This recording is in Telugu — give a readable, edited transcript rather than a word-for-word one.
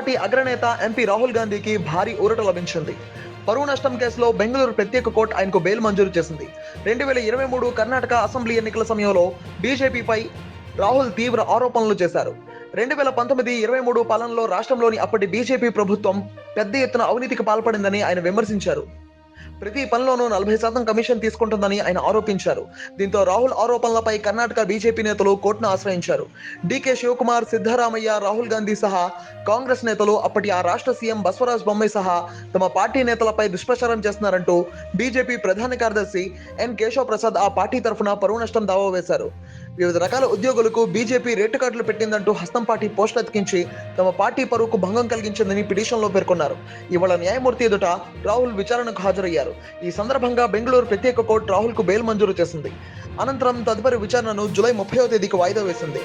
పార్టీ అగ్రనేత ఎంపీ రాహుల్ గాంధీకి భారీ ఊరట లభించింది. పరువు నష్టం కేసులో బెంగళూరు ప్రత్యేక కోర్టు ఆయనకు బెయిల్ మంజూరు చేసింది. 2023 కర్ణాటక అసెంబ్లీ ఎన్నికల సమయంలో బీజేపీపై రాహుల్ తీవ్ర ఆరోపణలు చేశారు. 2019-23 పాలనలో రాష్ట్రంలోని అప్పటి బీజేపీ ప్రభుత్వం పెద్ద ఎత్తున అవినీతికి పాల్పడిందని ఆయన విమర్శించారు. ప్రతి పనిలోనూ 40% కమిషన్ తీసుకుంటుందని ఆయన ఆరోపించారు. దీంతో రాహుల్ ఆరోపణలపై కర్ణాటక బీజేపీ నేతలు కోర్టును ఆశ్రయించారు. డీకే శివకుమార్, సిద్ధరామయ్య, రాహుల్ గాంధీ సహా కాంగ్రెస్ నేతలు అప్పటి ఆ రాష్ట్ర సీఎం బసవరాజ్ బొమ్మాయి సహా తమ పార్టీ నేతలపై దుష్ప్రచారం చేస్తున్నారంటూ బీజేపీ ప్రధాన కార్యదర్శి ఎన్ కేశవ్ ప్రసాద్ ఆ పార్టీ తరఫున పరువు నష్టం దావా వేశారు. వివిధ రకాల ఉద్యోగులకు బీజేపీ రేటు కార్డులు పెట్టిందంటూ హస్తం పార్టీ పోస్టులు అతికించి తమ పార్టీ పరువుకు భంగం కలిగించిందని పిటిషన్లో పేర్కొన్నారు. ఇవాళ న్యాయమూర్తి ఎదుట రాహుల్ విచారణకు హాజరయ్యారు. ఈ సందర్భంగా బెంగళూరు ప్రత్యేక కోర్టు రాహుల్ కు బెయిల్ మంజూరు చేసింది. అనంతరం తదుపరి విచారణను జూలై 30వ తేదీకి వాయిదా వేసింది.